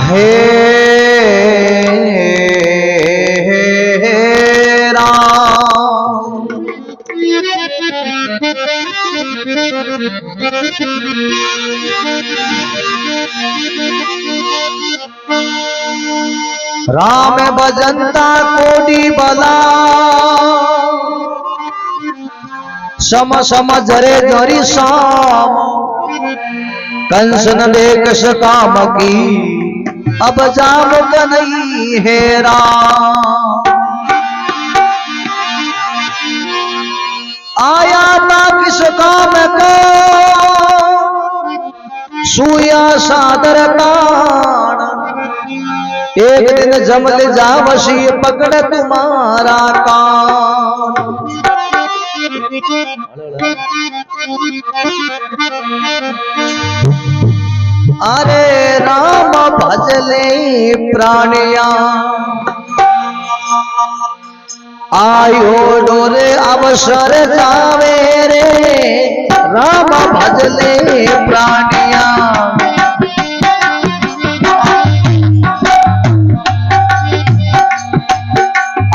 हे राम। राम भजंता कोटि बला सम सम झरे झरी शाम कंस न देख काम की अब जाम कन्हई है राम। आया था किस काम को सुया सादर ताण एक दिन जमल जावसी पकड़ तुम्हारा कान। अरे राम भजले प्राणिया आयो डोरे अवसर जावे रे राम भजले प्राणिया।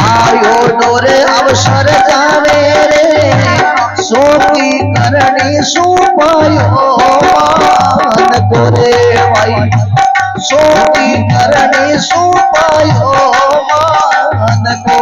आयो डोरे अवसर जावे रे सोकी करणी सुपायो मान कोरे भाई सोकी करणी सुपायो मान को।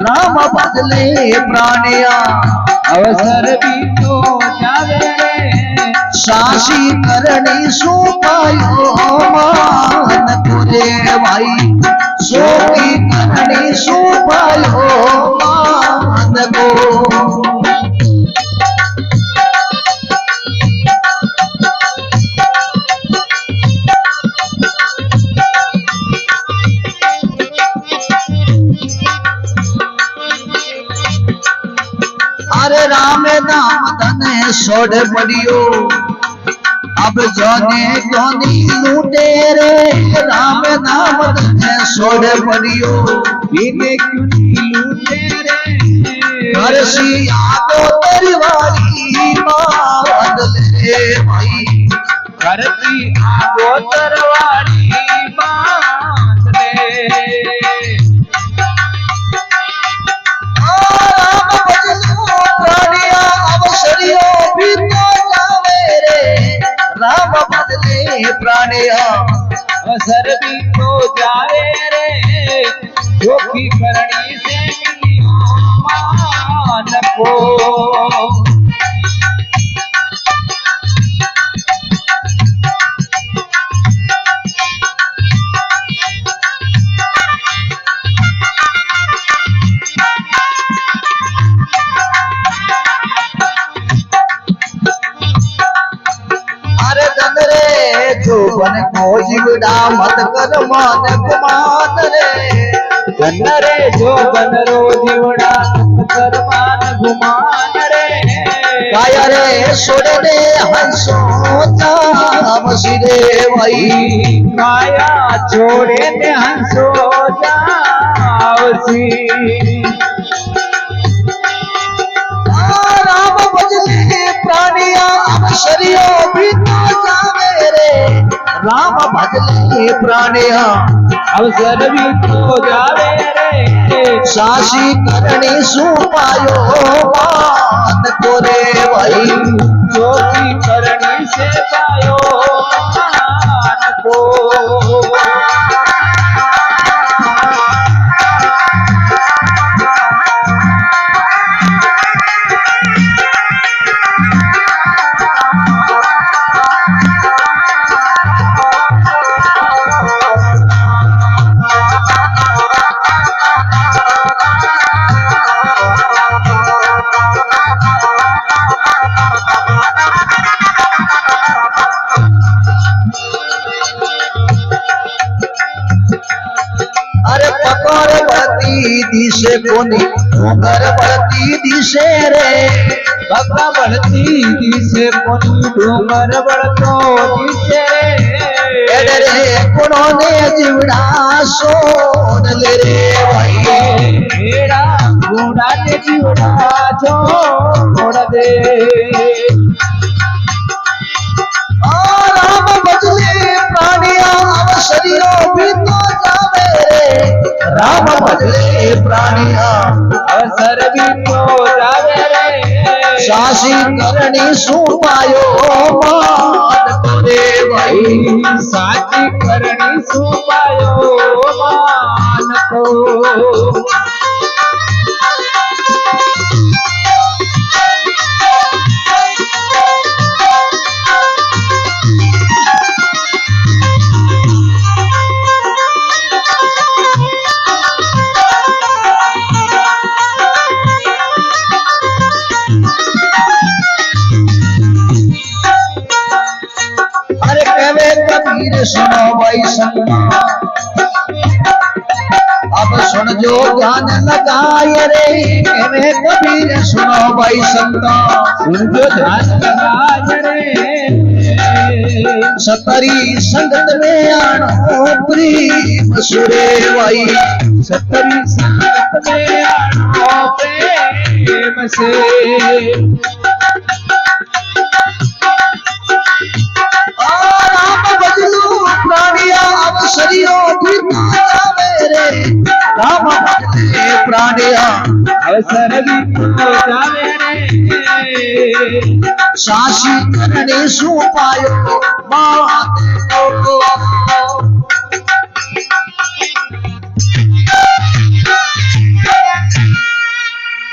राम बदले प्राणिया अवसर भी तो जावे रे सासी करणी सुपायो मान तुरे भाई सोकी करणी सुपायो मान को। अरे राम नाम धने सोड़ पड़ियो अब जोने जोनी लूटे रे राम नाम धने सोड़ पड़ियो इन्हें क्यों नहीं लूटे रे घर सी आगो तेरी वाली बदले भाई घर सी आगो तरवारी राम बदले प्राणिया अवसर भी तो जावे रे जोखी करनी से मान को। जोबन को जीवड़ा मत कर मान गुमान रे गन रे जोबन रो जीवड़ा मत कर मान गुमान रे काया रे सोड़े रे हंसो जाम सिरे भाई काया छोड़े ने हंसो जावसी। राम भजले प्राणिया अवसरियो भी तो जावे रे राम भजले प्राणिया अवसर भी तो जावे रे सासी करणी सुपायो मान कोरे भाई जोगी करणी से पायो मान को। दिशे कोनी डूंगर बढ़ती दिशे रे भक्ता बढ़ती दिशे कोनी डूंगर बढ़तो दिशे रे कोने जीवड़ा सोन ले रे भाई मेरा घोड़ा ने जीवड़ा छोड़ दे राम बदले प्राणिया अवसरियों भी तो जावे रे राम बदले प्राणिया अवसर भी तो जावे रे सासी करनी सुपायो मान करे भाई साची करनी सुपायो मान को कबीर सुनो भाई संगमा अब सुन जो ध्यान लगाए रे कहवे कबीर सुनो भाई संगमा सुन जो ध्यान लगाए रे सतरी संगत में आनो प्रेम सुरे भाई सतरी संगत में आनो प्रेम से अवसरियों भी जावे रे राम बदले प्राणिया अवसर भी तो जावे रे सासी करने सुपायो बात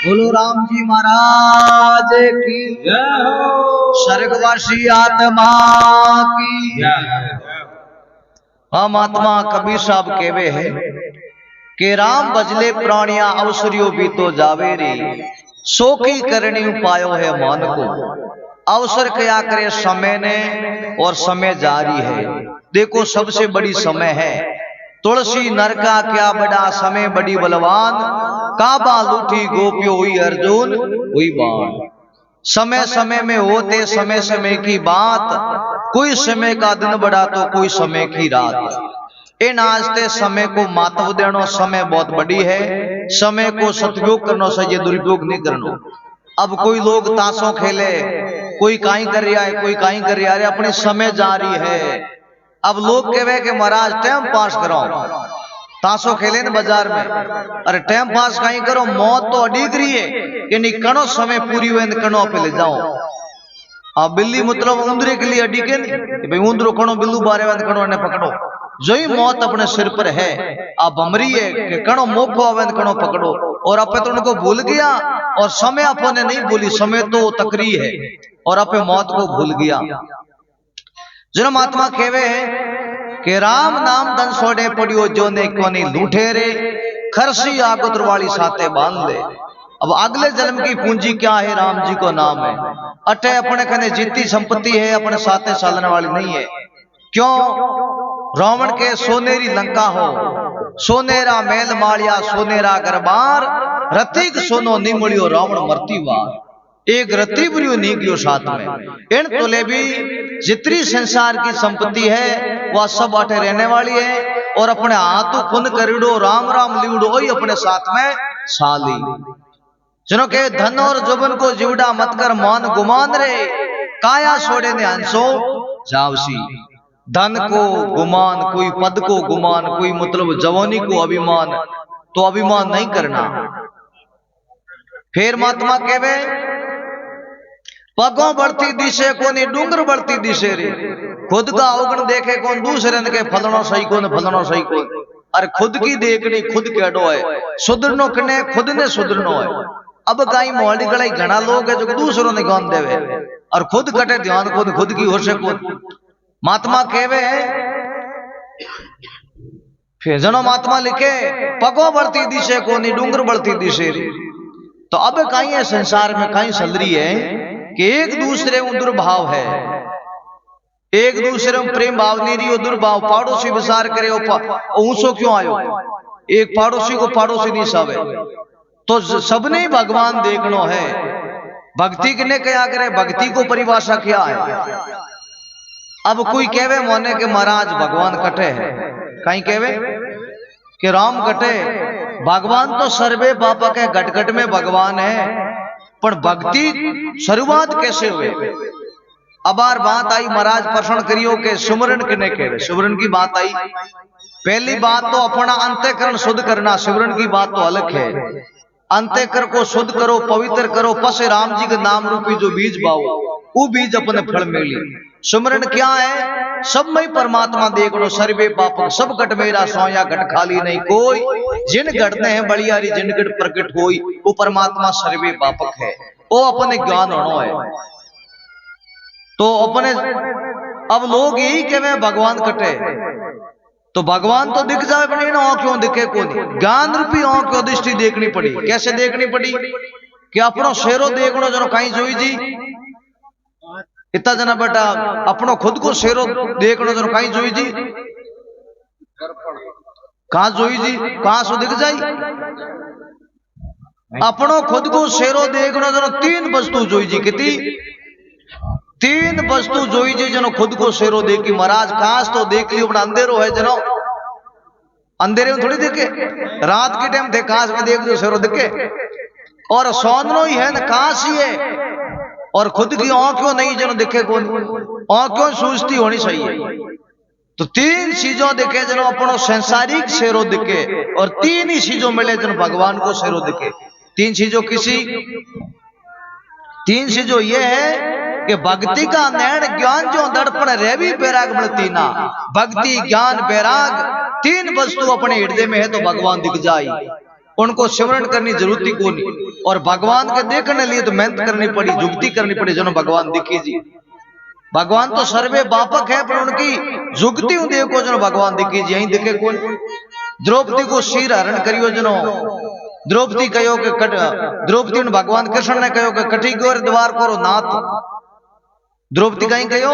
बोलो राम जी महाराज की जय हो स्वर्गवासी आत्मा की हम आत्मा कबीर साहब केवे है कि राम बजले प्राणिया अवसरियों भी तो जावे रे सो की करनी उपायो है मान को अवसर क्या करे समय ने और समय जारी है देखो सबसे बड़ी समय है तुलसी नर का क्या बड़ा समय बड़ी बलवान काबा लूठी गोपियो हुई अर्जुन हुई बाण समय समय में होते समय समय की बात कोई समय का दिन बड़ा तो कोई समय की रात इन आस्ते समय को महत्व देना समय बहुत बड़ी है समय को सदुपयोग करना चाहिए दुरुपयोग नहीं करना अब कोई लोग ताशों खेले कोई काई कर रहा है कोई काई कर रहा है अपने समय जा रही है अब लोग कहे कि महाराज टाइम पास करो ताशो खेले न बाजार में अरे टाइम पास कहीं करो मौत तो अडीक रही है कि नहीं कणो समय पूरी हुए कणो पे ले जाओ अब बिल्ली मतलब उंदरे के लिए अडीके नहीं भाई उंदरो कणो बिल्लू बारे कणो ने पकड़ो जो ही मौत अपने सिर पर है आप बमरी है कि कणो मोखो आवे कणो पकड़ो और अपने तो उनको भूल गया और समय अपने नहीं भूली समय तो तकरी है और अपने मौत को भूल गया जन्म आत्मा खेवे कि राम नाम धन सोडे पड़ियो जो ने कोनी लूठे रे खरसी आगोत्र वाली साथे बांध ले अब अगले जन्म की पूंजी क्या है राम जी को नाम है अटे अपने कने जीती संपत्ति है अपने साथे सालने वाली नहीं है क्यों रावण के सोनेरी लंका हो सोनेरा मेल मालिया सोनेरा गरबार रतिक सोनो निमलियो रावण मरती वार एक रति बुरियो नहीं गयो साथ में इन तोले भी जितनी संसार की संपत्ति है वह सब आटे रहने वाली है और अपने हाथों खुन करिड़ो राम राम लिवड़ो ही अपने साथ में साली जिनो के धन और जुबन को जिवड़ा मत कर मान गुमान रे काया छोड़े ने हंसो जावसी धन को गुमान कोई पद को गुमान कोई मतलब जवानी को अभिमान तो अभिमान नहीं करना फिर महात्मा कहवे पगों बढ़ती दिशे कोनी डूंगर बढ़ती दिशे रे खुद का अवगुण देखे कौन दूसरे के फलनो सही कौन फलनो सही कौन अरे खुद की देखनी खुद के अडो है सुधरनो कने खुद ने सुधरनो है अब कई मोहल्ली गलाई घना लोग है जो दूसरों ने गौन देवे और खुद कटे ध्यान खुद की ओर से खुद महात्मा कहवे फिर जनो महात्मा लिखे पगो बढ़ती दिशे कोनी डूंगर बढ़ती दिशे रे तो अब कहीं है संसार में कहीं चल रही है कि एक दूसरे में दुर्भाव है एक दूसरे में प्रेम भाव नहीं रही दुर्भाव पड़ोसी विचार करे ऊंचो क्यों आयो एक पड़ोसी को पड़ोसी नहीं सावे, तो सबने ही भगवान देखनो है। भक्ति किने क्या करे, भक्ति को परिभाषा क्या है। अब कोई कहवे मोने के महाराज भगवान कटे है, कहीं कहवे कि राम कटे, भगवान तो सर्वे बापक है, घट घट में भगवान है, पर भक्ति शुरुआत कैसे हुए। अब बात आई महाराज प्रश्न करियो के सुमरन किने कहवे। सुमरन की बात आई, पहली बात तो अपना अंतःकरण शुद्ध करना, सिमरन की बात तो अलग है। अंतःकरण को शुद्ध करो, पवित्र करो, पसे राम जी के नाम रूपी जो बीज बाओ, वो बीज अपने फल मिली। सुमरन क्या है, सब में परमात्मा देख लो, सर्वे पापक सब घट मेरा सोया, घट खाली नहीं कोई, जिन घटते हैं बड़ियारी जिन घट प्रकट होई, वो परमात्मा सर्वे पापक है, वो अपने ज्ञान होना है। तो अपने अब लोग यही कहे भगवान कटे, तो भगवान तो दिख जाए पर ना क्यों दिखे को नहीं, ज्ञान रूपी क्यों दृष्टि देखनी पड़ी। कैसे देखनी पड़ी कि अपनो शेरो देखनो जनो कहीं जोई जी, इतना जना बेटा अपनो खुद को शेरो देखनो जनो कहीं जोई जी, कहां जोई जी, कहां सो दिख जाई। अपनो खुद को शेरो देखनो जनो तीन वस्तु जोई जी, कितनी तीन वस्तु जोई जी जनो खुद को शेरो देखी। महाराज काश तो देख लियो, अपना अंधेरो है जनो, अंधेरे में थोड़ी देखे, रात के टाइम थे काश में देख जो शेरो दिखे, और सोननो ही है ना काश ही है, और खुद की आंखों नहीं जनो दिखे कौन, आंखों सूझती होनी चाहिए। तो तीन चीजों दिखे जनो अपनो संसारिक शेरो दिखे, और तीन ही चीजों मिले जनो भगवान को शेरो दिखे। तीन चीजों किसी, तीन चीजों ये है कि भक्ति का नैण ज्ञान जो दर्पण रह भी बैराग मिलती ना, भक्ति ज्ञान बैराग तीन वस्तु अपने हृदय में है तो भगवान दिख जाए, उनको सिमरण करनी जरूरत को नहीं। और भगवान के देखने लिए तो मेहनत करनी पड़ी, जुक्ति करनी पड़ी, जनो भगवान दिखी जी। भगवान तो सर्वे बापक है, पर उनकी जुक्ति देखो जनो भगवान दिखी जी, यही दिखे कौन। द्रौपदी को शीर हरण करियो जनो, द्रौपदी कहो के द्रौपदी ने भगवान कृष्ण ने कहो कि कठी की ओर द्वार करो नाथ, द्रौपदी कहीं कहो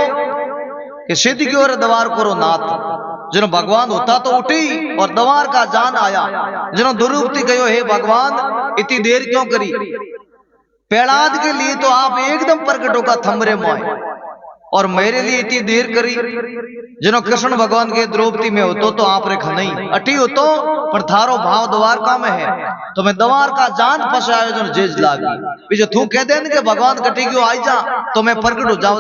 कि सिद्ध की ओर द्वार करो नाथ। जनो भगवान होता तो उठी और द्वार का जान आया, जनो द्रौपदी कहो हे भगवान इतनी देर क्यों करी, प्रहलाद के लिए तो आप एकदम प्रकट होगा थमरे मोए, और मेरे लिए इतनी देर करी। जनो कृष्ण भगवान के द्रौपदी में होतो तो आप रेखा नहीं अटी होतो, पर थारो भाव द्वारका में है, तो मैं द्वार का जान फंसायो जनो जेज लागी। जो तू कह देन के भगवान कटी क्यों आई जा, तो मैं प्रकट हो जाओ।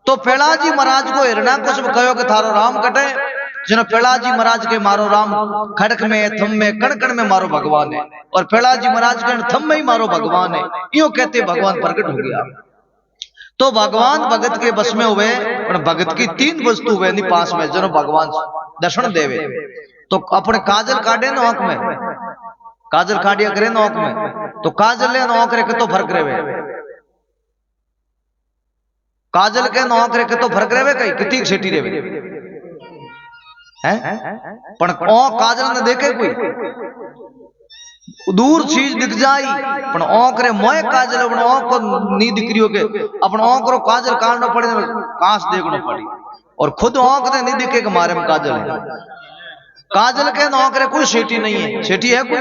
तो प्रहलाद जी महाराज को हिरण्याकश्यप कहो कि थारो राम कटे, जनो प्रहलाद जी महाराज के मारो राम खड़क में थम में कण कण में मारो भगवान है, और प्रहलाद जी महाराज के थम में ही मारो भगवान है, यूं कहते भगवान प्रकट हो गया। तो भगवान भगत के बस में हुए, पर भगत की तीन वस्तु हुए नहीं पास में, जनो भगवान दर्शन देवे। तो अपने काजल काटे न आंख में, काजल काटिया करे न आंख में, तो काजल ले आंख रे तो फर्क रहे, काजल के न आंख रे तो फर्क रहे, कहीं कितनी सेठी रहे हैं, पर काजल ने देखे कोई दूर चीज दिख जाई, पण आंख रे मोय काजल अपन आंख को नी दिख रियो के अपन आंख रो काजल काटना पड़े, कांच देखना पड़ी, और खुद आंख ने नहीं दिखे कि मारे में काजल है। काजल के आंख रे कोई सेठी नहीं है, सेठी है कोई,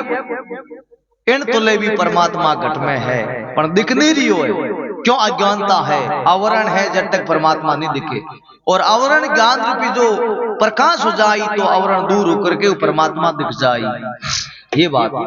इन तुले भी परमात्मा घट में है, पर दिख नहीं रियो है, क्यों अज्ञानता है, आवरण है जब तक परमात्मा नहीं दिखे। और आवरण ज्ञान रूपी जो प्रकाश हो जाए तो आवरण दूर होकर के परमात्मा दिख जाए, ये बात है।